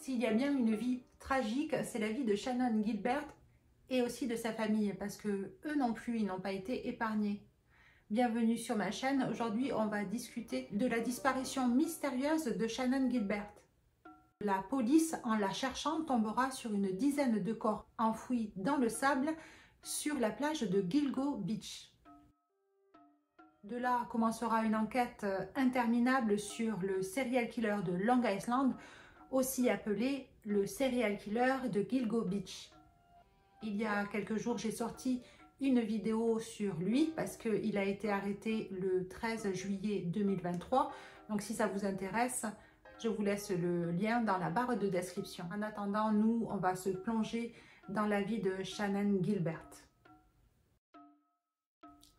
S'il y a bien une vie tragique, c'est la vie de Shannon Gilbert et aussi de sa famille, parce que eux non plus, ils n'ont pas été épargnés. Bienvenue sur ma chaîne. Aujourd'hui, on va discuter de la disparition mystérieuse de Shannon Gilbert. La police, en la cherchant, tombera sur une dizaine de corps enfouis dans le sable sur la plage de Gilgo Beach. De là commencera une enquête interminable sur le serial killer de Long Island, aussi appelé le serial killer de Gilgo Beach. Il y a quelques jours, j'ai sorti une vidéo sur lui parce qu'il a été arrêté le 13 juillet 2023. Donc si ça vous intéresse, je vous laisse le lien dans la barre de description. En attendant, nous, on va se plonger dans la vie de Shannon Gilbert.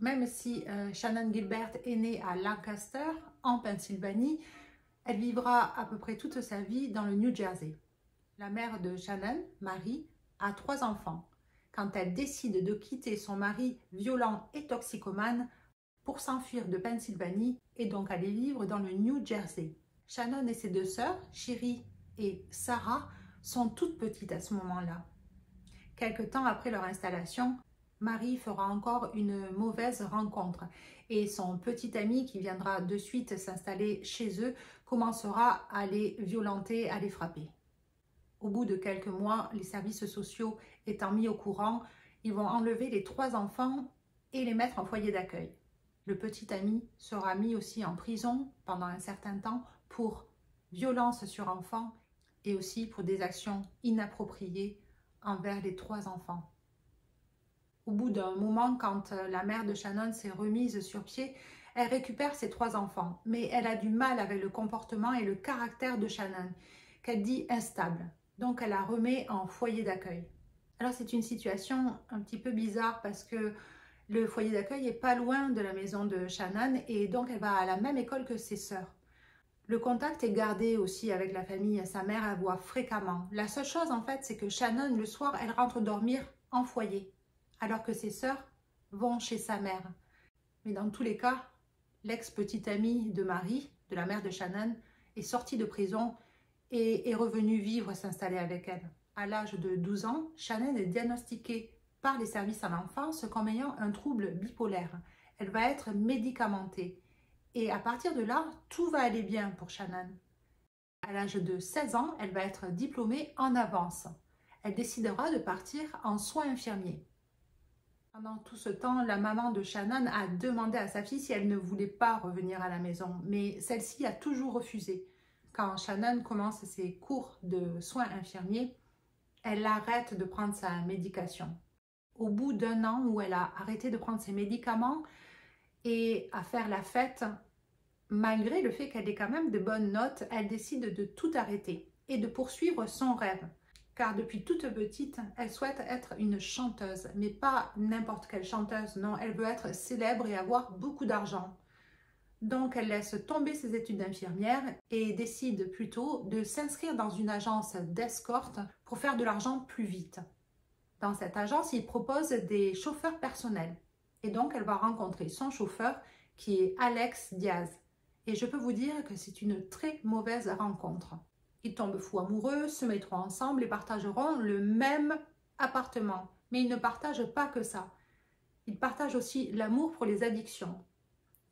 Même si Shannon Gilbert est née à Lancaster, en Pennsylvanie, elle vivra à peu près toute sa vie dans le New Jersey. La mère de Shannon, Mary, a 3 enfants. Quand elle décide de quitter son mari violent et toxicomane pour s'enfuir de Pennsylvanie et donc aller vivre dans le New Jersey. Shannon et ses 2 sœurs, Sherry et Sarah, sont toutes petites à ce moment-là. Quelque temps après leur installation, Mary fera encore une mauvaise rencontre et son petit ami qui viendra de suite s'installer chez eux commencera à les violenter, à les frapper. Au bout de quelques mois, les services sociaux étant mis au courant, ils vont enlever les 3 enfants et les mettre en foyer d'accueil. Le petit ami sera mis aussi en prison pendant un certain temps pour violence sur enfants et aussi pour des actions inappropriées envers les 3 enfants. Au bout d'un moment, quand la mère de Shannon s'est remise sur pied, elle récupère ses 3 enfants. Mais elle a du mal avec le comportement et le caractère de Shannon, qu'elle dit instable. Donc elle la remet en foyer d'accueil. Alors c'est une situation un petit peu bizarre parce que le foyer d'accueil n'est pas loin de la maison de Shannon et donc elle va à la même école que ses sœurs. Le contact est gardé aussi avec la famille, sa mère la voit fréquemment. La seule chose en fait, c'est que Shannon, le soir, elle rentre dormir en foyer, alors que ses sœurs vont chez sa mère. Mais dans tous les cas, l'ex-petite amie de Mary, de la mère de Shannon, est sortie de prison et est revenue vivre, s'installer avec elle. À l'âge de 12 ans, Shannon est diagnostiquée par les services à l'enfance comme ayant un trouble bipolaire. Elle va être médicamentée. Et à partir de là, tout va aller bien pour Shannon. À l'âge de 16 ans, elle va être diplômée en avance. Elle décidera de partir en soins infirmiers. Pendant tout ce temps, la maman de Shannon a demandé à sa fille si elle ne voulait pas revenir à la maison, mais celle-ci a toujours refusé. Quand Shannon commence ses cours de soins infirmiers, elle arrête de prendre sa médication. Au bout d'1 an où elle a arrêté de prendre ses médicaments et à faire la fête, malgré le fait qu'elle ait quand même de bonnes notes, elle décide de tout arrêter et de poursuivre son rêve. Car depuis toute petite, elle souhaite être une chanteuse, mais pas n'importe quelle chanteuse, non, elle veut être célèbre et avoir beaucoup d'argent. Donc elle laisse tomber ses études d'infirmière et décide plutôt de s'inscrire dans une agence d'escorte pour faire de l'argent plus vite. Dans cette agence, ils proposent des chauffeurs personnels. Et donc elle va rencontrer son chauffeur qui est Alex Diaz. Et je peux vous dire que c'est une très mauvaise rencontre. Ils tombent fous amoureux, se mettront ensemble et partageront le même appartement. Mais ils ne partagent pas que ça. Ils partagent aussi l'amour pour les addictions.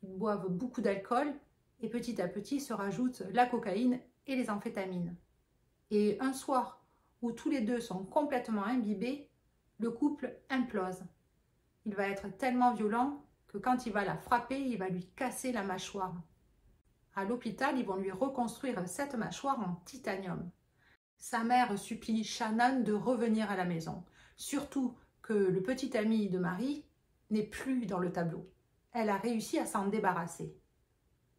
Ils boivent beaucoup d'alcool et petit à petit se rajoutent la cocaïne et les amphétamines. Et un soir où tous les 2 sont complètement imbibés, le couple implose. Il va être tellement violent que quand il va la frapper, il va lui casser la mâchoire. À l'hôpital, ils vont lui reconstruire cette mâchoire en titanium. Sa mère supplie Shannon de revenir à la maison, surtout que le petit ami de Mary n'est plus dans le tableau. Elle a réussi à s'en débarrasser.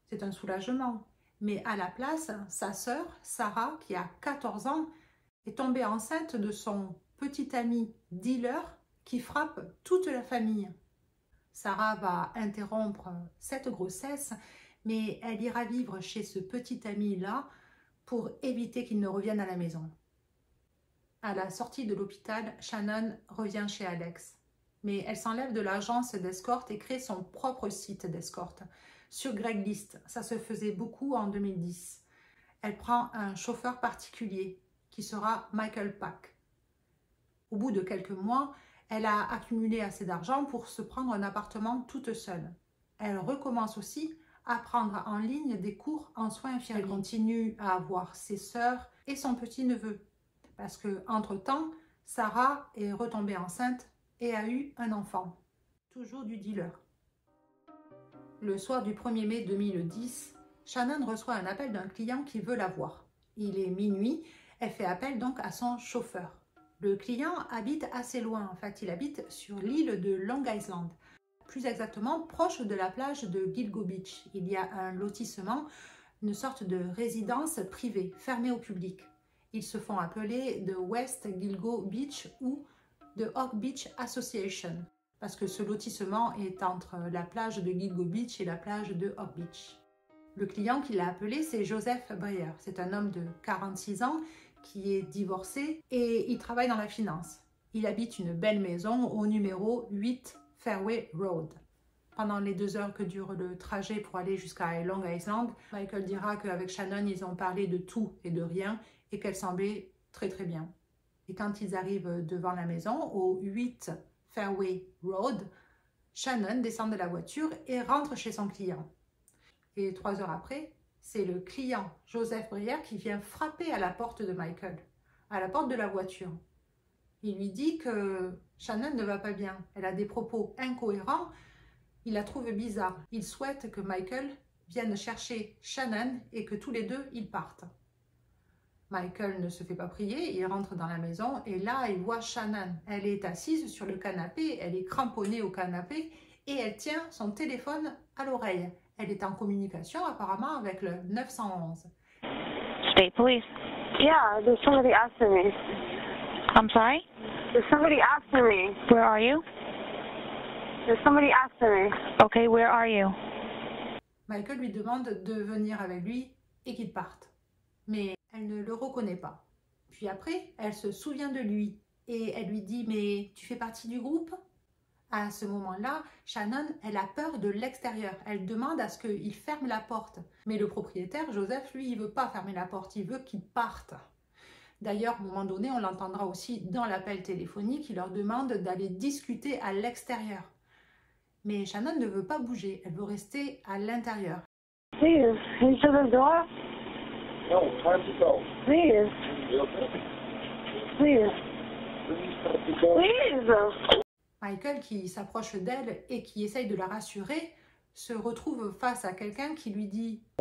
C'est un soulagement, mais à la place, sa sœur, Sarah, qui a 14 ans, est tombée enceinte de son petit ami dealer qui frappe toute la famille. Sarah va interrompre cette grossesse, mais elle ira vivre chez ce petit ami-là pour éviter qu'il ne revienne à la maison. À la sortie de l'hôpital, Shannon revient chez Alex. Mais elle s'enlève de l'agence d'escorte et crée son propre site d'escorte. Sur Craigslist, ça se faisait beaucoup en 2010. Elle prend un chauffeur particulier qui sera Michael Pack. Au bout de quelques mois, elle a accumulé assez d'argent pour se prendre un appartement toute seule. Elle recommence aussi à prendre en ligne des cours en soins infirmiers. Elle continue à avoir ses sœurs et son petit-neveu. Parce que, entre-temps, Sarah est retombée enceinte et a eu un enfant. Toujours du dealer. Le soir du 1er mai 2010, Shannon reçoit un appel d'un client qui veut la voir. Il est minuit, elle fait appel donc à son chauffeur. Le client habite assez loin, en fait, il habite sur l'île de Long Island. Plus exactement, proche de la plage de Gilgo Beach. Il y a un lotissement, une sorte de résidence privée, fermée au public. Ils se font appeler de West Gilgo Beach ou de Oak Beach Association, parce que ce lotissement est entre la plage de Gilgo Beach et la plage de Oak Beach. Le client qui l'a appelé, c'est Joseph Breyer. C'est un homme de 46 ans qui est divorcé et il travaille dans la finance. Il habite une belle maison au numéro 8 Fairway Road. Pendant les 2 heures que dure le trajet pour aller jusqu'à Long Island, Michael dira qu'avec Shannon, ils ont parlé de tout et de rien et qu'elle semblait très très bien. Et quand ils arrivent devant la maison, au 8 Fairway Road, Shannon descend de la voiture et rentre chez son client. Et 3 heures après, c'est le client, Joseph Breyer, qui vient frapper à la porte de Michael, à la porte de la voiture. Il lui dit que Shannon ne va pas bien, elle a des propos incohérents, il la trouve bizarre. Il souhaite que Michael vienne chercher Shannon et que tous les deux, ils partent. Michael ne se fait pas prier, il rentre dans la maison et là, il voit Shannon. Elle est assise sur le canapé, elle est cramponnée au canapé et elle tient son téléphone à l'oreille. Elle est en communication apparemment avec le 911. State Police. Yeah, there's somebody after me. I'm sorry? There's somebody after me. Where are you? There's somebody after me. Okay, where are you? Michael lui demande de venir avec lui et qu'ils partent. Mais elle ne le reconnaît pas. Puis après, elle se souvient de lui et elle lui dit « Mais tu fais partie du groupe ?» À ce moment-là, Shannon, elle a peur de l'extérieur. Elle demande à ce qu'il ferme la porte. Mais le propriétaire, Joseph, lui, il ne veut pas fermer la porte. Il veut qu'ils partent. D'ailleurs, à un moment donné, on l'entendra aussi dans l'appel téléphonique. Il leur demande d'aller discuter à l'extérieur. Mais Shannon ne veut pas bouger. Elle veut rester à l'intérieur. Please, into the door. No, time to go. Please. Please. Please. Michael, qui s'approche d'elle et qui essaye de la rassurer, se retrouve face à quelqu'un qui lui dit «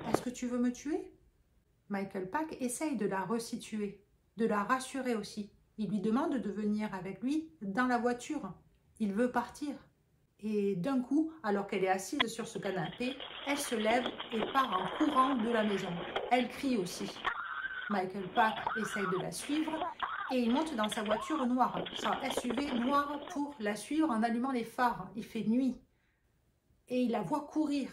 Est-ce que tu veux me tuer ?» Michael Pack essaye de la resituer, de la rassurer aussi. Il lui demande de venir avec lui dans la voiture. Il veut partir. Et d'un coup, alors qu'elle est assise sur ce canapé, elle se lève et part en courant de la maison. Elle crie aussi. Michael Pack essaye de la suivre et il monte dans sa voiture noire, sa SUV noire, pour la suivre en allumant les phares. Il fait nuit et il la voit courir.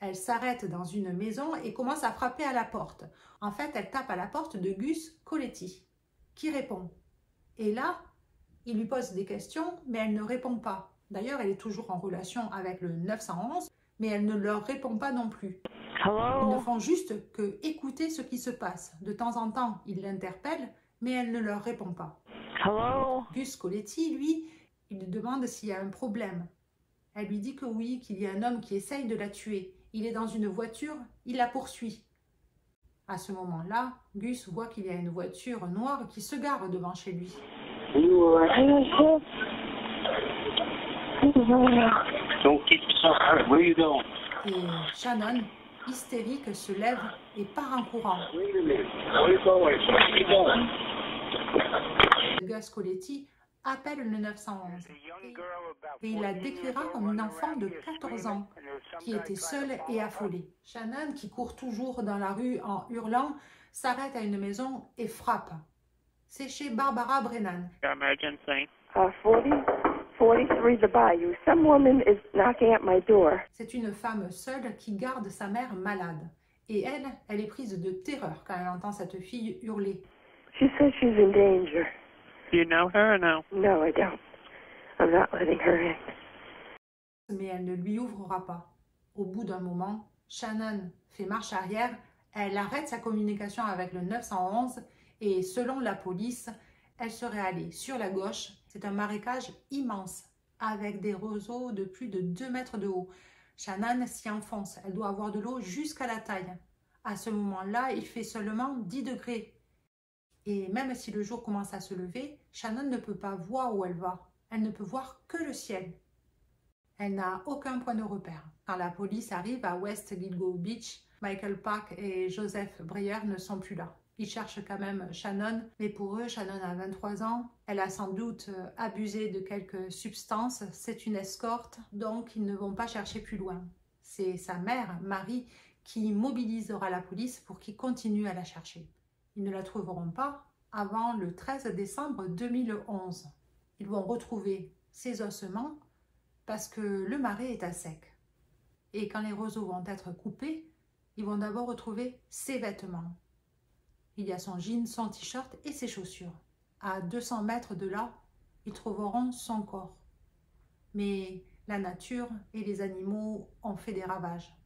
Elle s'arrête dans une maison et commence à frapper à la porte. En fait, elle tape à la porte de Gus Coletti, qui répond. Et là, il lui pose des questions, mais elle ne répond pas. D'ailleurs, elle est toujours en relation avec le 911, mais elle ne leur répond pas non plus. Ils ne font juste que écouter ce qui se passe. De temps en temps, ils l'interpellent, mais elle ne leur répond pas. Gus Coletti, lui, il lui demande s'il y a un problème. Elle lui dit que oui, qu'il y a un homme qui essaye de la tuer. Il est dans une voiture, il la poursuit. À ce moment-là, Gus voit qu'il y a une voiture noire qui se gare devant chez lui. Et Shannon, hystérique, se lève et part en courant. Gus Coletti appelle le 911 et il la décrira comme une enfant de 14 ans qui était seule et affolée. Shannon, qui court toujours dans la rue en hurlant, s'arrête à une maison et frappe. C'est chez Barbara Brennan. 43 The Bayou. Some woman is knocking at my door. C'est une femme seule qui garde sa mère malade. Et elle est prise de terreur quand elle entend cette fille hurler. She says she's in danger. Do you know her or no? No, I don't. I'm not letting her in. Mais elle ne lui ouvrira pas. Au bout d'un moment, Shannon fait marche arrière, elle arrête sa communication avec le 911 et selon la police, elle serait allée sur la gauche. C'est un marécage immense avec des roseaux de plus de 2 mètres de haut. Shannon s'y enfonce, elle doit avoir de l'eau jusqu'à la taille. À ce moment-là, il fait seulement 10 degrés. Et même si le jour commence à se lever, Shannon ne peut pas voir où elle va. Elle ne peut voir que le ciel. Elle n'a aucun point de repère. Quand la police arrive à West Gilgo Beach, Michael Park et Joseph Breyer ne sont plus là. Ils cherchent quand même Shannon, mais pour eux, Shannon a 23 ans. Elle a sans doute abusé de quelques substances. C'est une escorte, donc ils ne vont pas chercher plus loin. C'est sa mère, Marie, qui mobilisera la police pour qu'ils continuent à la chercher. Ils ne la trouveront pas avant le 13 décembre 2011. Ils vont retrouver ses ossements parce que le marais est à sec. Et quand les roseaux vont être coupés, ils vont d'abord retrouver ses vêtements. Il y a son jean, son t-shirt et ses chaussures. À 200 mètres de là, ils trouveront son corps. Mais la nature et les animaux ont fait des ravages.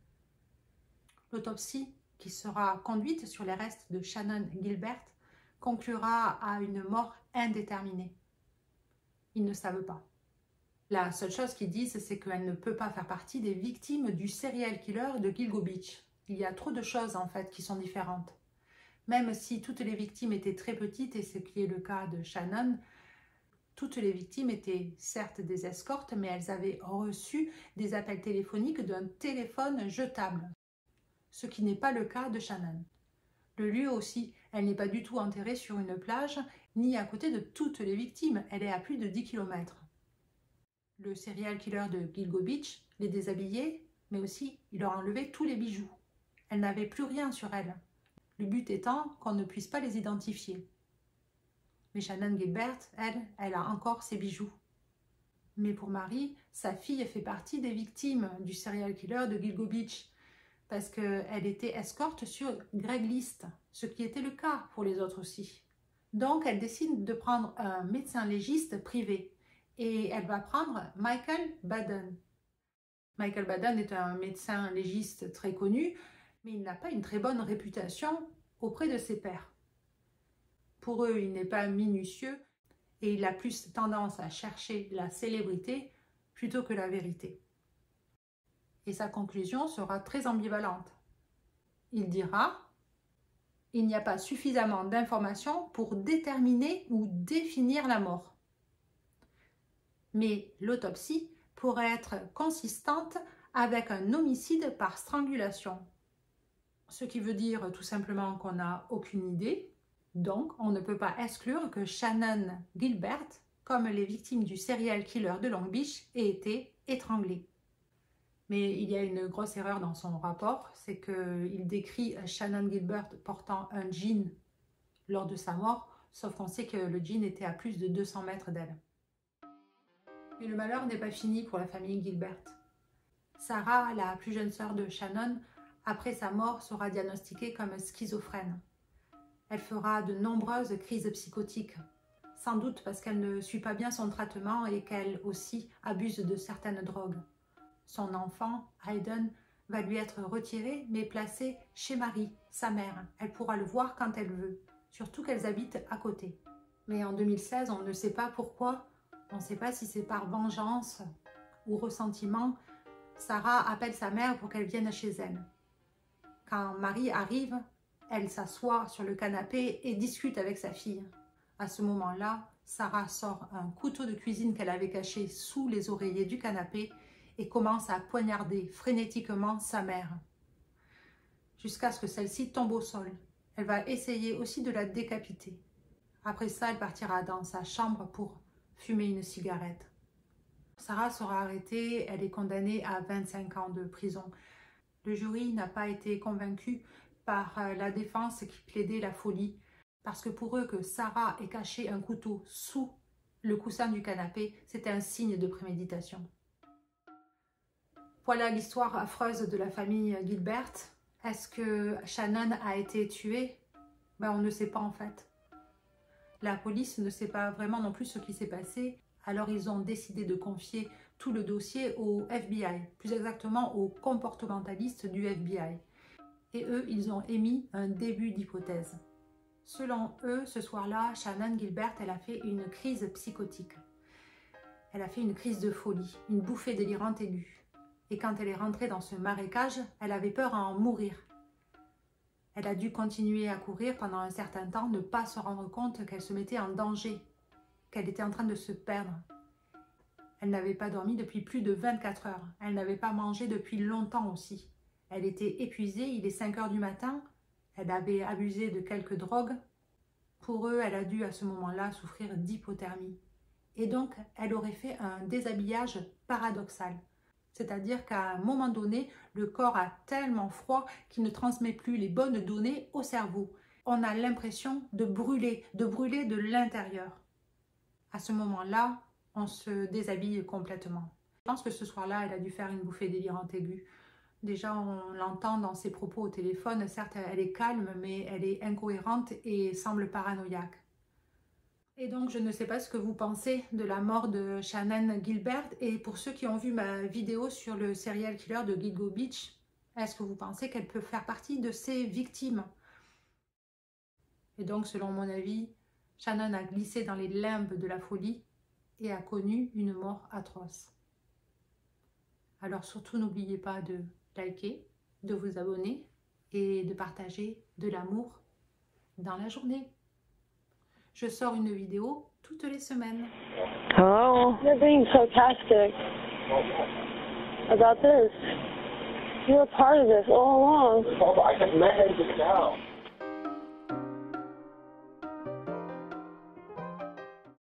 L'autopsie, qui sera conduite sur les restes de Shannon Gilbert, conclura à une mort indéterminée. Ils ne savent pas. La seule chose qu'ils disent, c'est qu'elle ne peut pas faire partie des victimes du serial killer de Gilgo Beach. Il y a trop de choses en fait qui sont différentes. Même si toutes les victimes étaient très petites, et ce qui est le cas de Shannon, toutes les victimes étaient certes des escortes, mais elles avaient reçu des appels téléphoniques d'un téléphone jetable, ce qui n'est pas le cas de Shannon. Le lieu aussi, elle n'est pas du tout enterrée sur une plage, ni à côté de toutes les victimes, elle est à plus de 10 km. Le serial killer de Gilgo Beach les déshabillait, mais aussi il leur a enlevé tous les bijoux. Elle n'avait plus rien sur elle. Le but étant qu'on ne puisse pas les identifier. Mais Shannon Gilbert, elle a encore ses bijoux. Mais pour Marie, sa fille fait partie des victimes du serial killer de Gilgo Beach parce qu'elle était escorte sur Craigslist, ce qui était le cas pour les autres aussi. Donc, elle décide de prendre un médecin légiste privé et elle va prendre Michael Baden. Michael Baden est un médecin légiste très connu, mais il n'a pas une très bonne réputation auprès de ses pairs. Pour eux, il n'est pas minutieux et il a plus tendance à chercher la célébrité plutôt que la vérité. Et sa conclusion sera très ambivalente. Il dira « Il n'y a pas suffisamment d'informations pour déterminer ou définir la mort. Mais l'autopsie pourrait être consistante avec un homicide par strangulation. » Ce qui veut dire tout simplement qu'on n'a aucune idée. Donc, on ne peut pas exclure que Shannon Gilbert, comme les victimes du serial killer de Long Beach, ait été étranglée. Mais il y a une grosse erreur dans son rapport, c'est qu'il décrit Shannon Gilbert portant un jean lors de sa mort, sauf qu'on sait que le jean était à plus de 200 mètres d'elle. Mais le malheur n'est pas fini pour la famille Gilbert. Sarah, la plus jeune sœur de Shannon, après sa mort, sera diagnostiquée comme schizophrène. Elle fera de nombreuses crises psychotiques, sans doute parce qu'elle ne suit pas bien son traitement et qu'elle aussi abuse de certaines drogues. Son enfant, Hayden, va lui être retiré mais placé chez Marie, sa mère. Elle pourra le voir quand elle veut, surtout qu'elles habitent à côté. Mais en 2016, on ne sait pas pourquoi, on ne sait pas si c'est par vengeance ou ressentiment, Sarah appelle sa mère pour qu'elle vienne chez elle. Quand Marie arrive, elle s'assoit sur le canapé et discute avec sa fille. À ce moment-là, Sarah sort un couteau de cuisine qu'elle avait caché sous les oreillers du canapé et commence à poignarder frénétiquement sa mère, jusqu'à ce que celle-ci tombe au sol. Elle va essayer aussi de la décapiter. Après ça, elle partira dans sa chambre pour fumer une cigarette. Sarah sera arrêtée, elle est condamnée à 25 ans de prison. Le jury n'a pas été convaincu par la défense qui plaidait la folie, parce que pour eux que Sarah ait caché un couteau sous le coussin du canapé, c'était un signe de préméditation. Voilà l'histoire affreuse de la famille Gilbert. Est-ce que Shannon a été tuée? On ne sait pas en fait. La police ne sait pas vraiment non plus ce qui s'est passé, alors ils ont décidé de confier tout le dossier au FBI, plus exactement aux comportementalistes du FBI. Et eux, ils ont émis un début d'hypothèse. Selon eux, ce soir-là, Shannan Gilbert, elle a fait une crise psychotique. Elle a fait une crise de folie, une bouffée délirante aiguë. Et quand elle est rentrée dans ce marécage, elle avait peur à en mourir. Elle a dû continuer à courir pendant un certain temps, ne pas se rendre compte qu'elle se mettait en danger, qu'elle était en train de se perdre. Elle n'avait pas dormi depuis plus de 24 heures. Elle n'avait pas mangé depuis longtemps aussi. Elle était épuisée, il est 5 heures du matin. Elle avait abusé de quelques drogues. Pour eux, elle a dû à ce moment-là souffrir d'hypothermie. Et donc, elle aurait fait un déshabillage paradoxal. C'est-à-dire qu'à un moment donné, le corps a tellement froid qu'il ne transmet plus les bonnes données au cerveau. On a l'impression de brûler de l'intérieur. À ce moment-là, on se déshabille complètement. Je pense que ce soir-là, elle a dû faire une bouffée délirante aiguë. Déjà, on l'entend dans ses propos au téléphone. Certes, elle est calme, mais elle est incohérente et semble paranoïaque. Et donc, je ne sais pas ce que vous pensez de la mort de Shannan Gilbert. Et pour ceux qui ont vu ma vidéo sur le serial killer de Gilgo Beach, est-ce que vous pensez qu'elle peut faire partie de ces victimes? Et donc, selon mon avis, Shannan a glissé dans les limbes de la folie et a connu une mort atroce. Alors surtout, n'oubliez pas de liker, de vous abonner et de partager de l'amour dans la journée. Je sors une vidéo toutes les semaines. Hello? You're being sarcastic about this. You're a part of this all along. I just met him just now.